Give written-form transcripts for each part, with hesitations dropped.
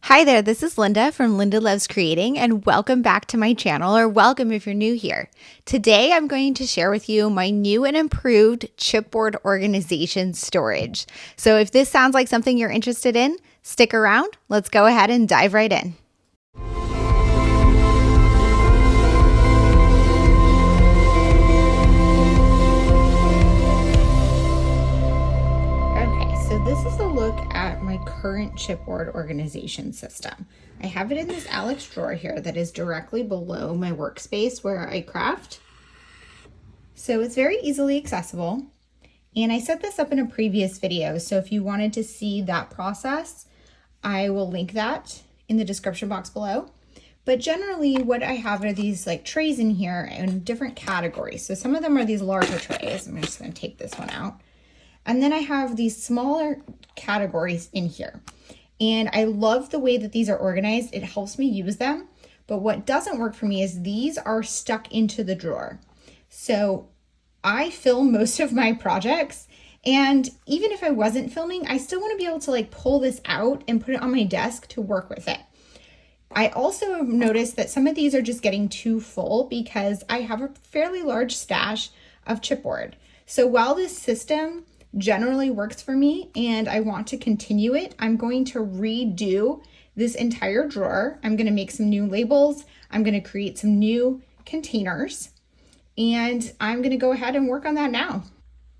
Hi there, this is Linda from Linda Loves Creating, and welcome back to my channel, or welcome if you're new here. Today I'm going to share with you my new and improved chipboard organization storage. So if this sounds like something you're interested in, stick around. Let's go ahead and dive right in. So this is a look at my current chipboard organization system. I have it in this Alex drawer here that is directly below my workspace where I craft. So it's very easily accessible. And I set this up in a previous video. So if you wanted to see that process, I will link that in the description box below. But generally what I have are these like trays in here in different categories. So some of them are these larger trays. I'm just going to take this one out. And then I have these smaller categories in here. And I love the way that these are organized. It helps me use them. But what doesn't work for me is these are stuck into the drawer. So I film most of my projects. And even if I wasn't filming, I still want to be able to like pull this out and put it on my desk to work with it. I also have noticed that some of these are just getting too full because I have a fairly large stash of chipboard. So while this system generally works for me and I want to continue it, I'm going to redo this entire drawer. I'm going to make some new labels. I'm going to create some new containers, and I'm going to go ahead and work on that now.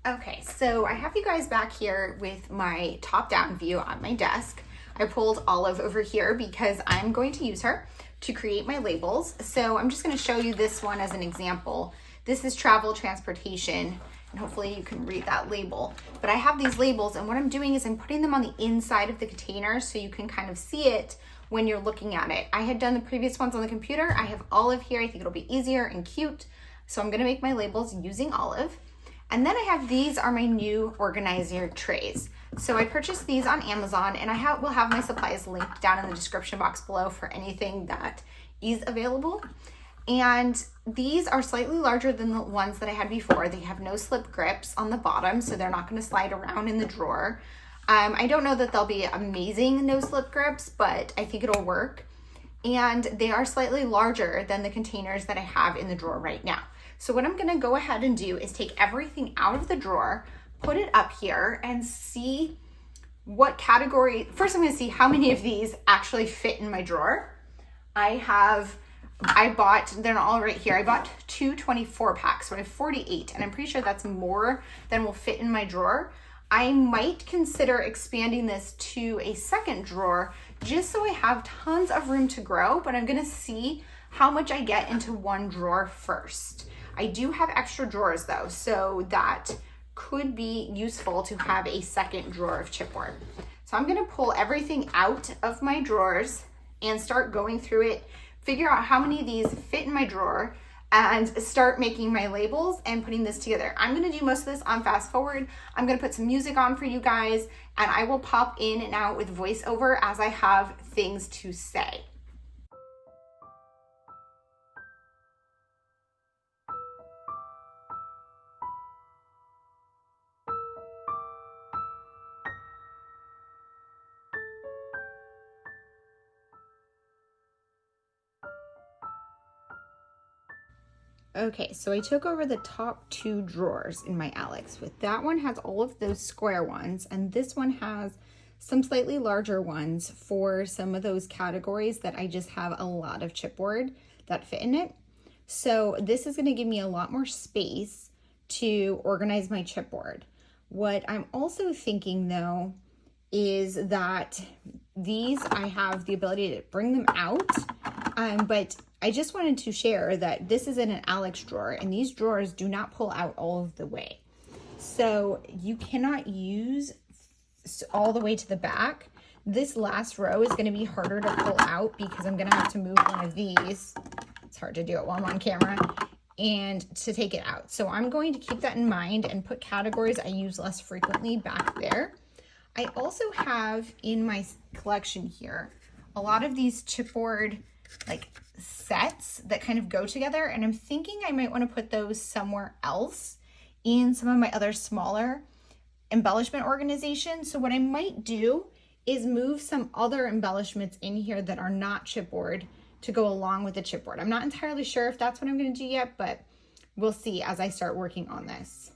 Okay, so I have you guys back here with my top-down view on my desk. I pulled Olive over here because I'm going to use her to create my labels. So I'm just going to show you this one as an example. This is travel, transportation, and hopefully you can read that label. But I have these labels, and what I'm doing is I'm putting them on the inside of the container so you can kind of see it when you're looking at it. I had done the previous ones on the computer. I have Olive here. I think it'll be easier and cute. So I'm gonna make my labels using Olive. And then I have, these are my new organizer trays. So I purchased these on Amazon, and will have my supplies linked down in the description box below for anything that is available. And these are slightly larger than the ones that I had before. They have no slip grips on the bottom, so they're not going to slide around in the drawer. I don't know that they'll be amazing no slip grips, but I think it'll work. And they are slightly larger than the containers that I have in the drawer right now. So what I'm going to go ahead and do is take everything out of the drawer, put it up here, and see what category. First, I'm going to see how many of these actually fit in my drawer. They're not all right here. I bought two 24 packs, so I have 48, and I'm pretty sure that's more than will fit in my drawer. I might consider expanding this to a second drawer just so I have tons of room to grow, but I'm gonna see how much I get into one drawer first. I do have extra drawers though, so that could be useful to have a second drawer of chipboard. So I'm gonna pull everything out of my drawers and start going through it, figure out how many of these fit in my drawer, and start making my labels and putting this together. I'm gonna do most of this on fast forward. I'm gonna put some music on for you guys, and I will pop in and out with voiceover as I have things to say. Okay, so I took over the top two drawers in my Alex. With that one has all of those square ones, and this one has some slightly larger ones for some of those categories that I just have a lot of chipboard that fit in it. So this is gonna give me a lot more space to organize my chipboard. What I'm also thinking though is that these, I have the ability to bring them out, but I just wanted to share that this is in an Alex drawer, and these drawers do not pull out all of the way. So you cannot use all the way to the back. This last row is going to be harder to pull out because I'm going to have to move one of these. It's hard to do it while I'm on camera, and to take it out. So I'm going to keep that in mind and put categories I use less frequently back there. I also have in my collection here a lot of these chipboard like sets that kind of go together, and I'm thinking I might want to put those somewhere else in some of my other smaller embellishment organizations. So what I might do is move some other embellishments in here that are not chipboard to go along with the chipboard. I'm not entirely sure if that's what I'm going to do yet, but we'll see as I start working on this.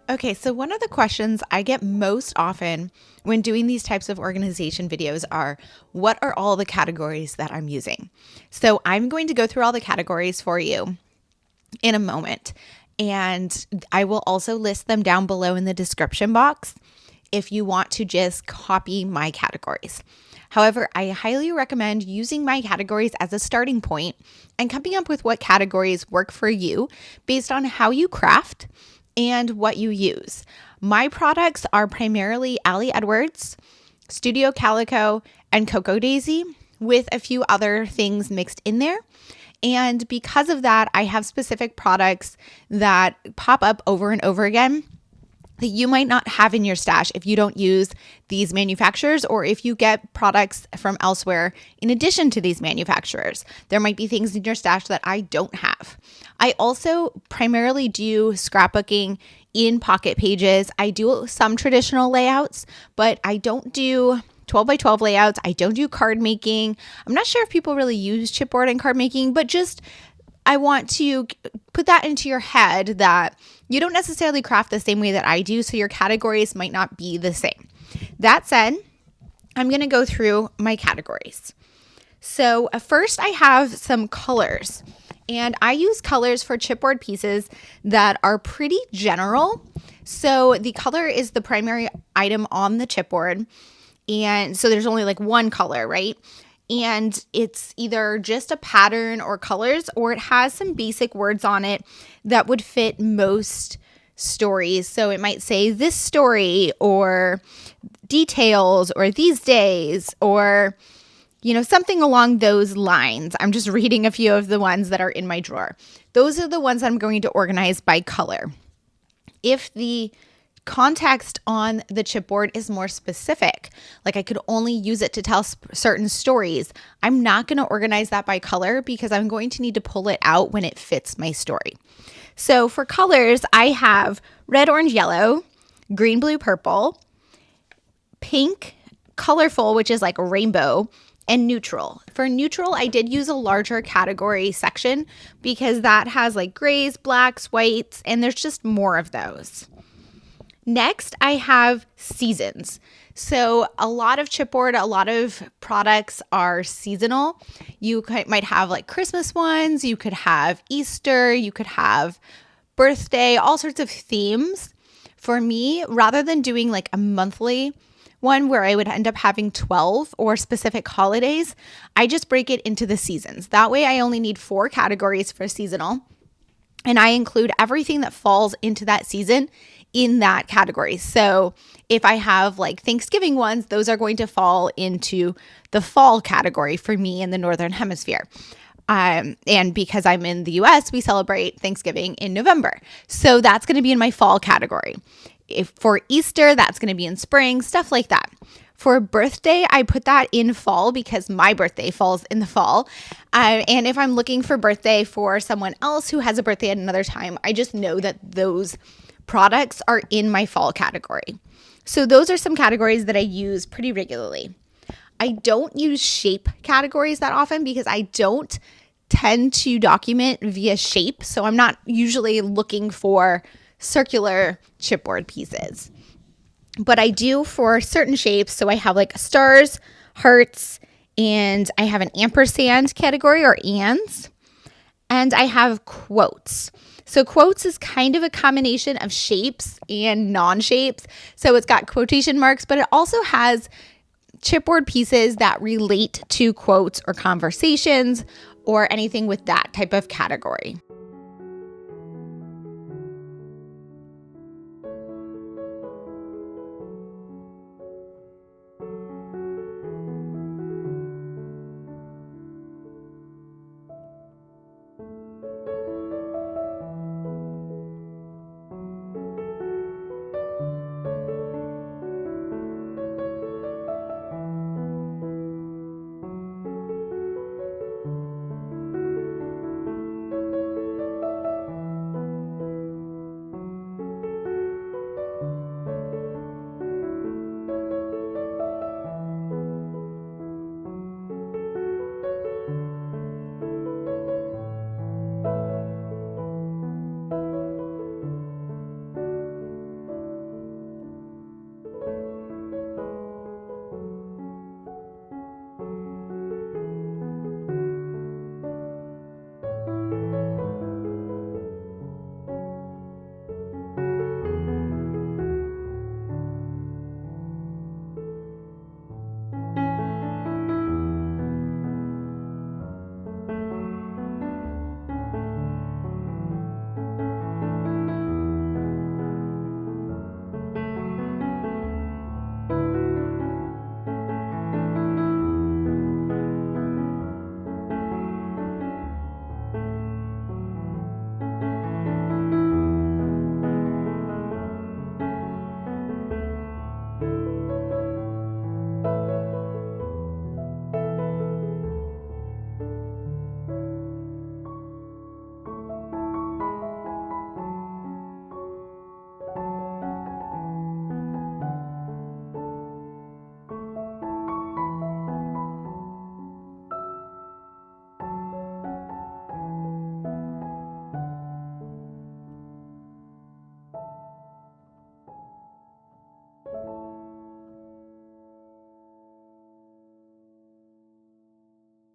Okay, so one of the questions I get most often when doing these types of organization videos are, what are all the categories that I'm using? So I'm going to go through all the categories for you in a moment, and I will also list them down below in the description box if you want to just copy my categories. However, I highly recommend using my categories as a starting point and coming up with what categories work for you based on how you craft and what you use. My products are primarily Ali Edwards, Studio Calico, and Cocoa Daisy, with a few other things mixed in there. And because of that, I have specific products that pop up over and over again that you might not have in your stash if you don't use these manufacturers, or if you get products from elsewhere in addition to these manufacturers. There might be things in your stash that I don't have. I also primarily do scrapbooking in Pocket Pages. I do some traditional layouts, but I don't do 12 by 12 layouts. I don't do card making. I'm not sure if people really use chipboard and card making, but just I want to put that into your head that you don't necessarily craft the same way that I do, so your categories might not be the same. That said, I'm going to go through my categories. So first I have some colors, and I use colors for chipboard pieces that are pretty general. So the color is the primary item on the chipboard, and so there's only like one color, right? And it's either just a pattern or colors, or it has some basic words on it that would fit most stories. So it might say this story, or details, or these days, or something along those lines. I'm just reading a few of the ones that are in my drawer. Those are the ones I'm going to organize by color. If the context on the chipboard is more specific, like I could only use it to tell certain stories, I'm not going to organize that by color because I'm going to need to pull it out when it fits my story. So for colors, I have red, orange, yellow, green, blue, purple, pink, colorful, which is like a rainbow, and neutral. For neutral, I did use a larger category section because that has like grays, blacks, whites, and there's just more of those. Next, I have seasons. So a lot of chipboard, a lot of products are seasonal. You might have like Christmas ones, you could have Easter, you could have birthday, all sorts of themes. For me, rather than doing like a monthly one where I would end up having 12 or specific holidays, I just break it into the seasons. That way I only need 4 categories for seasonal, and I include everything that falls into that season in that category. So if I have like Thanksgiving ones, those are going to fall into the fall category for me in the Northern Hemisphere. And because I'm in the US, we celebrate Thanksgiving in November. So that's going to be in my fall category. If for Easter, that's going to be in spring, stuff like that. For birthday, I put that in fall because my birthday falls in the fall. And if I'm looking for birthday for someone else who has a birthday at another time, I just know that those products are in my fall category. So those are some categories that I use pretty regularly. I don't use shape categories that often because I don't tend to document via shape. So I'm not usually looking for circular chipboard pieces. But I do for certain shapes. So I have like stars, hearts, and I have an ampersand category or ands. And I have quotes. So quotes is kind of a combination of shapes and non-shapes. So it's got quotation marks, but it also has chipboard pieces that relate to quotes or conversations or anything with that type of category.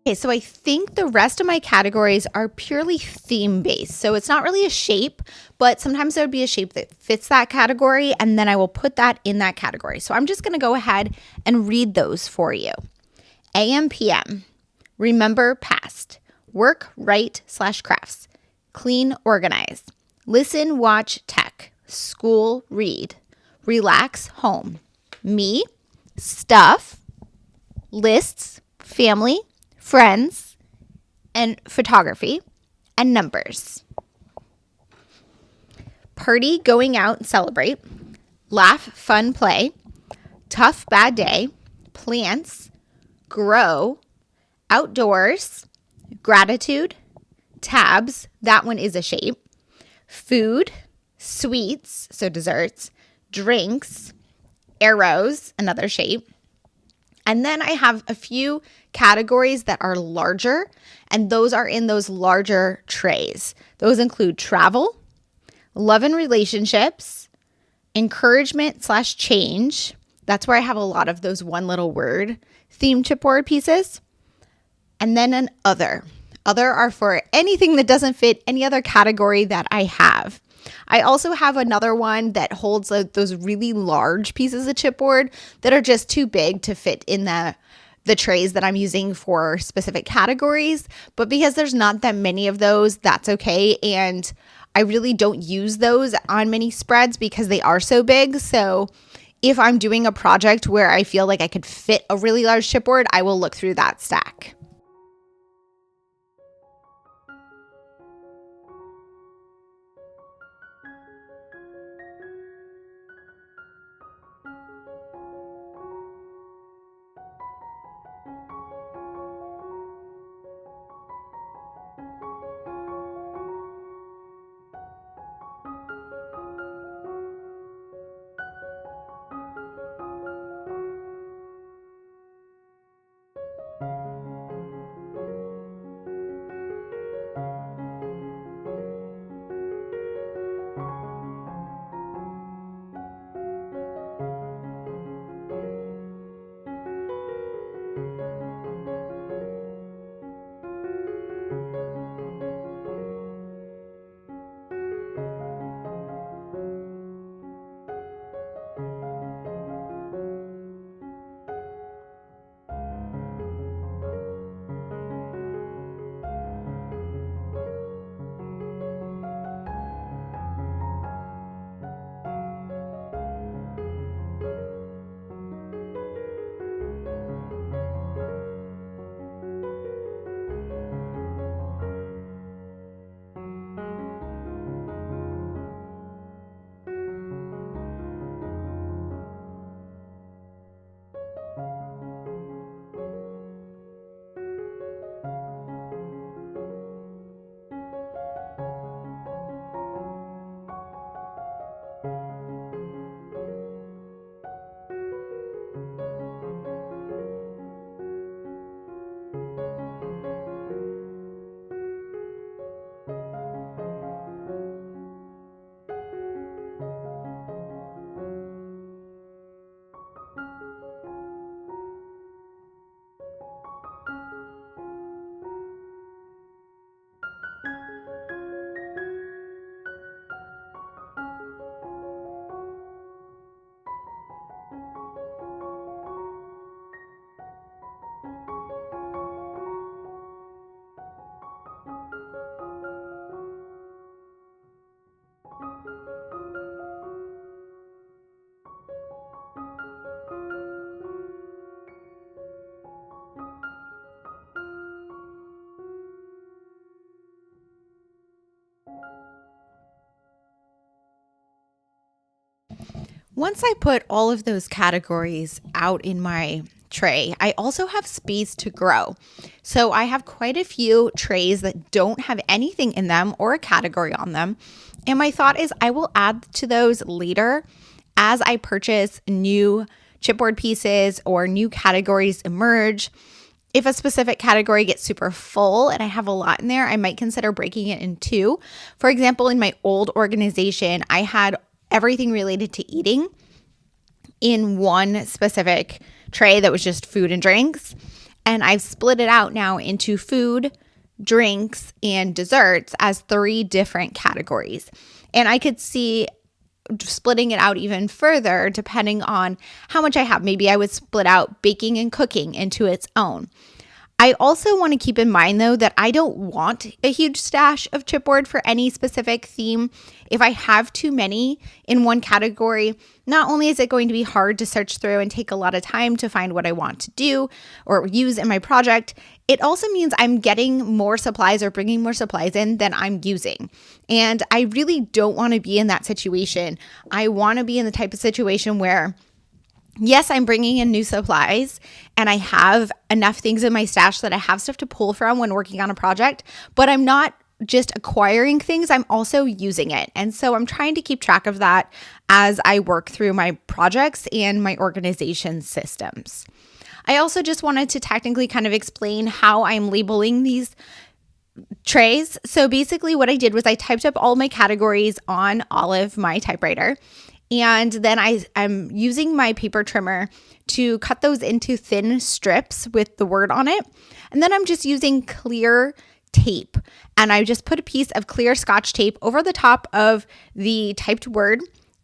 Okay, so I think the rest of my categories are purely theme based. So it's not really a shape, but sometimes there would be a shape that fits that category, and then I will put that in that category. So I'm just going to go ahead and read those for you. AM, PM, remember past, work, write / crafts, clean, organize, listen, watch, tech, school, read, relax, home, me, stuff, lists, family, friends, and photography, and numbers. Party, going out and celebrate, laugh, fun, play, tough, bad day, plants, grow, outdoors, gratitude, tabs, that one is a shape, food, sweets, so desserts, drinks, arrows, another shape. And then I have a few categories that are larger, and those are in those larger trays. Those include travel, love and relationships, encouragement / change. That's where I have a lot of those one little word themed chipboard pieces. And then an other. Other are for anything that doesn't fit any other category that I have. I also have another one that holds those really large pieces of chipboard that are just too big to fit in the trays that I'm using for specific categories. But because there's not that many of those, that's okay. And I really don't use those on many spreads because they are so big. So if I'm doing a project where I feel like I could fit a really large chipboard, I will look through that stack. Once I put all of those categories out in my tray, I also have space to grow. So I have quite a few trays that don't have anything in them or a category on them. And my thought is I will add to those later as I purchase new chipboard pieces or new categories emerge. If a specific category gets super full and I have a lot in there, I might consider breaking it in two. For example, in my old organization, I had everything related to eating in one specific tray that was just food and drinks. And I've split it out now into food, drinks, and desserts as 3 different categories. And I could see splitting it out even further depending on how much I have. Maybe I would split out baking and cooking into its own. I also want to keep in mind, though, that I don't want a huge stash of chipboard for any specific theme. If I have too many in one category, not only is it going to be hard to search through and take a lot of time to find what I want to do or use in my project, it also means I'm getting more supplies or bringing more supplies in than I'm using. And I really don't want to be in that situation. I want to be in the type of situation where yes, I'm bringing in new supplies and I have enough things in my stash that I have stuff to pull from when working on a project, but I'm not just acquiring things, I'm also using it. And so I'm trying to keep track of that as I work through my projects and my organization systems. I also just wanted to technically kind of explain how I'm labeling these trays. So basically what I did was I typed up all my categories on Olive, my typewriter. And then I'm using my paper trimmer to cut those into thin strips with the word on it. And then I'm just using clear tape. And I just put a piece of clear Scotch tape over the top of the typed word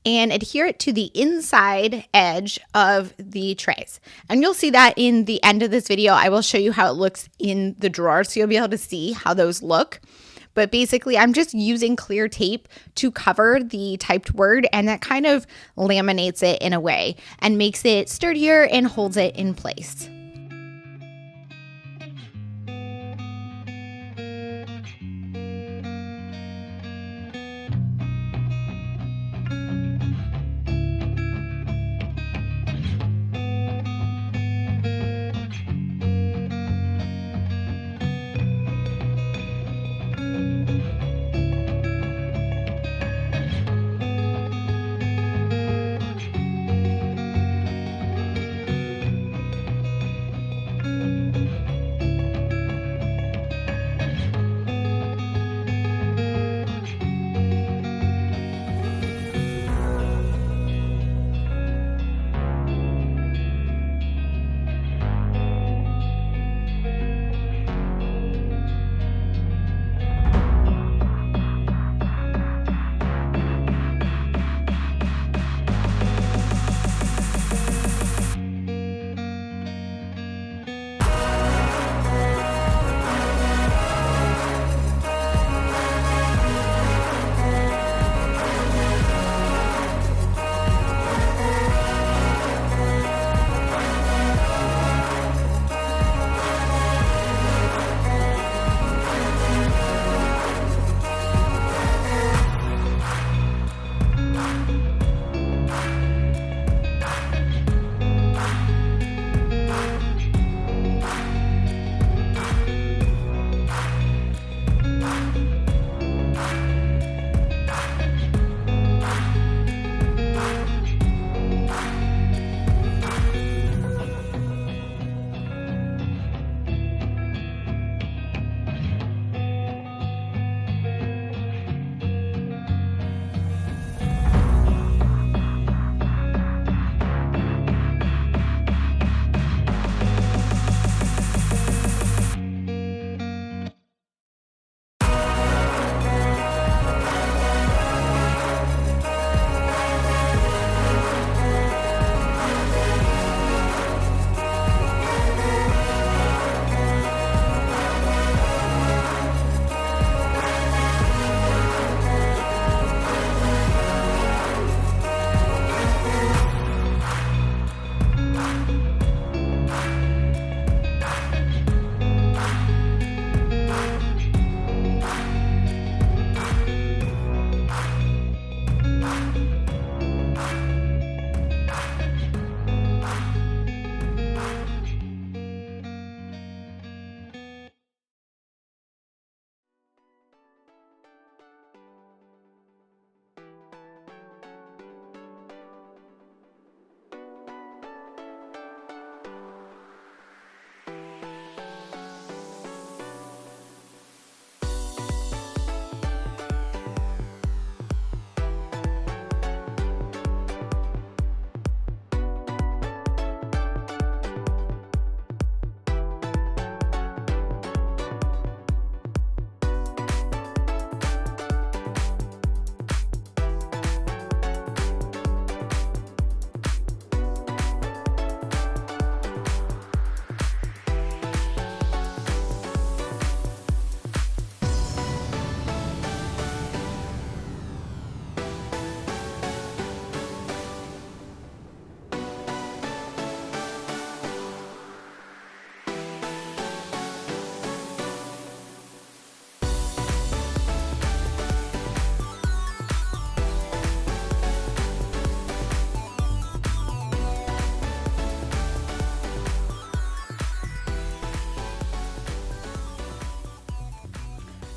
and adhere it to the inside edge of the trays. And you'll see that in the end of this video. I will show you how it looks in the drawer, so you'll be able to see how those look. But basically, I'm just using clear tape to cover the typed word, and that kind of laminates it in a way and makes it sturdier and holds it in place.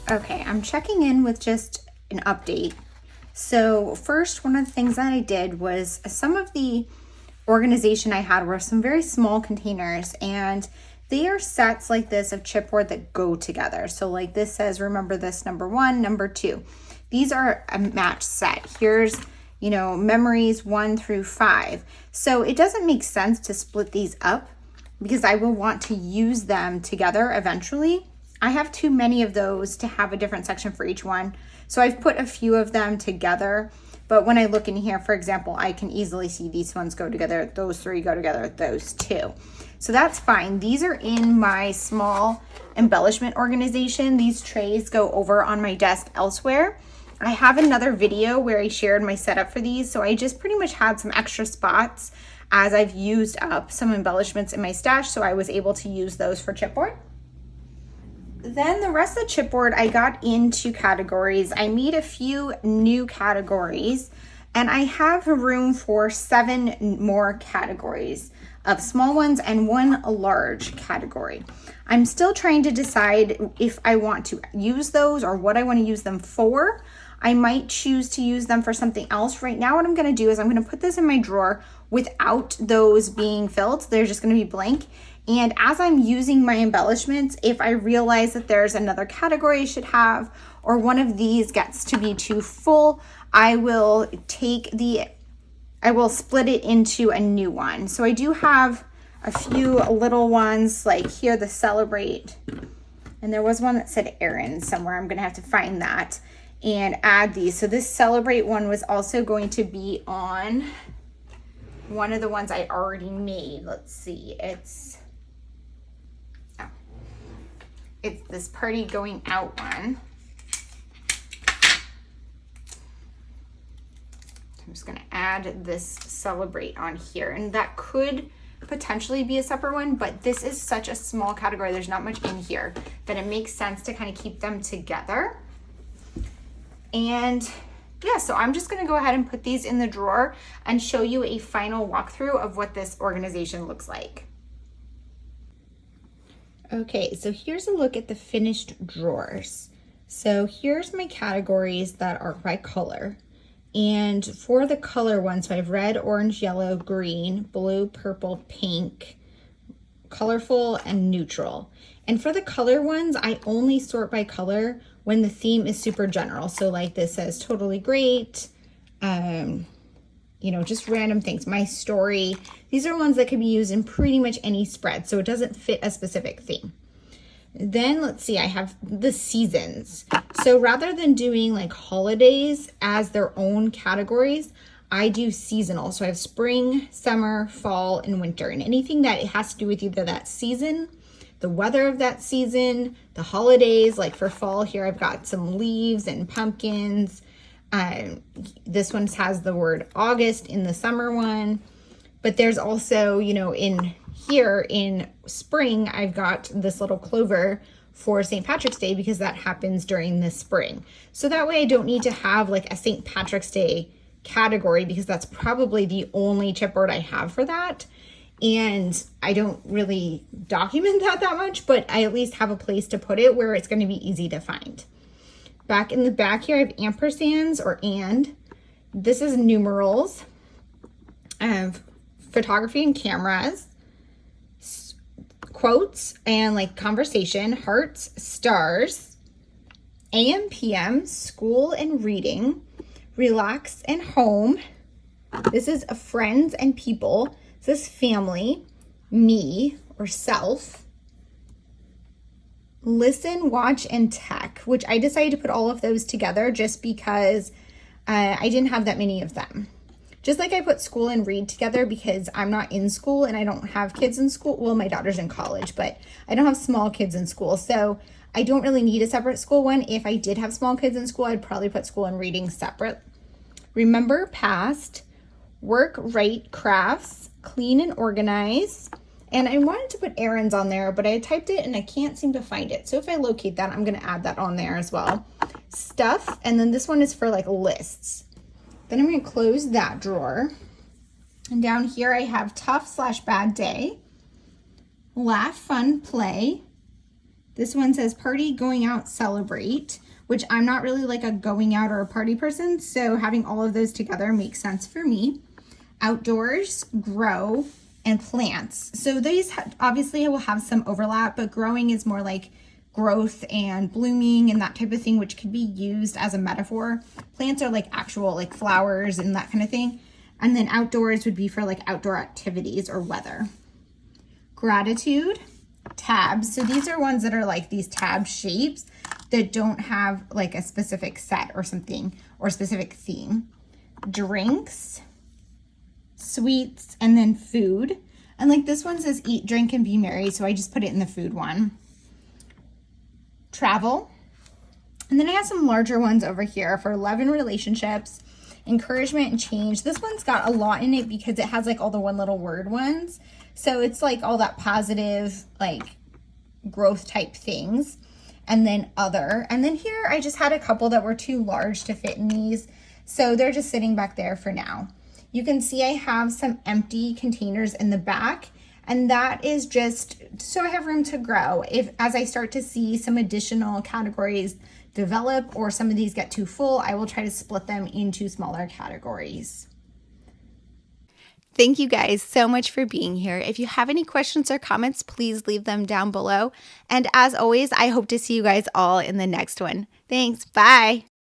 Okay, I'm checking in with just an update. So first, one of the things that I did was some of the organization I had were some very small containers, and they are sets like this of chipboard that go together. So like this says, remember this number 1, number 2. These are a match set. Here's, memories 1 through 5. So it doesn't make sense to split these up because I will want to use them together eventually. I have too many of those to have a different section for each one. So I've put a few of them together. But when I look in here, for example, I can easily see these ones go together, those 3 go together, those 2. So that's fine. These are in my small embellishment organization. These trays go over on my desk elsewhere. I have another video where I shared my setup for these. So I just pretty much had some extra spots as I've used up some embellishments in my stash. So I was able to use those for chipboard. Then the rest of the chipboard, I got into categories. I made a few new categories, and I have room for 7 more categories of small ones and 1 large category. I'm still trying to decide if I want to use those or what I want to use them for. I might choose to use them for something else. Right now, what I'm going to do is I'm going to put this in my drawer without those being filled. They're just going to be blank. And as I'm using my embellishments, if I realize that there's another category I should have, or one of these gets to be too full, I will split it into a new one. So I do have a few little ones, like here, the celebrate. And there was one that said errands somewhere. I'm going to have to find that and add these. So this celebrate one was also going to be on one of the ones I already made. Let's see. It's this party going out one. I'm just going to add this celebrate on here, and that could potentially be a separate one, but this is such a small category. There's not much in here that it makes sense to kind of keep them together. And yeah, so I'm just going to go ahead and put these in the drawer and show you a final walkthrough of what this organization looks like. Okay, so here's a look at the finished drawers. So here's my categories that are by color. And for the color ones, so I have red, orange, yellow, green, blue, purple, pink, colorful, and neutral. And for the color ones, I only sort by color when the theme is super general. So like this says totally great, just random things. My story, these are ones that can be used in pretty much any spread, so it doesn't fit a specific theme. Then let's see, I have the seasons. So rather than doing like holidays as their own categories, I do seasonal. So I have spring, summer, fall, and winter, and anything that it has to do with either that season, the weather of that season, the holidays. Like for fall here, I've got some leaves and pumpkins. This one has the word August in the summer one, but there's also, in here in spring, I've got this little clover for St. Patrick's Day because that happens during the spring. So that way I don't need to have like a St. Patrick's Day category because that's probably the only chipboard I have for that. And I don't really document that much, but I at least have a place to put it where it's going to be easy to find. Back in the back here, I have ampersands or and. This is numerals. I have photography and cameras, quotes and like conversation, hearts, stars, AM, PM, school and reading, relax and home. This is friends and people. This is family, me or self. Listen, watch, and tech, which I decided to put all of those together just because I didn't have that many of them. Just like I put school and read together because I'm not in school and I don't have kids in school. Well, my daughter's in college, but I don't have small kids in school. So I don't really need a separate school one. If I did have small kids in school, I'd probably put school and reading separate. Remember, past, work, write, crafts, clean and organize. And I wanted to put errands on there, but I typed it and I can't seem to find it. So if I locate that, I'm going to add that on there as well. Stuff, and then this one is for like lists. Then I'm going to close that drawer. And down here I have tough/bad day, laugh, fun, play, This one says party, going out, celebrate, which I'm not really like a going out or a party person, so having all of those together makes sense for me. Outdoors, grow, and plants. So these obviously will have some overlap, but growing is more like growth and blooming and that type of thing, which could be used as a metaphor. Plants are like actual like flowers and that kind of thing. And then outdoors would be for like outdoor activities or weather. Gratitude, tabs. So these are ones that are like these tab shapes that don't have like a specific set or something or specific theme. Drinks, sweets, and then food. And like this one says eat, drink, and be merry, so I just put it in the food one. Travel. And then I have some larger ones over here for love and relationships, encouragement and change. This one's got a lot in it because it has like all the one little word ones. So it's like all that positive, like growth type things. And then other. And then here I just had a couple that were too large to fit in these. So they're just sitting back there for now. You can see I have some empty containers in the back, and that is just so I have room to grow. If as I start to see some additional categories develop or some of these get too full, I will try to split them into smaller categories. Thank you guys so much for being here. If you have any questions or comments, please leave them down below. And as always, I hope to see you guys all in the next one. Thanks. Bye.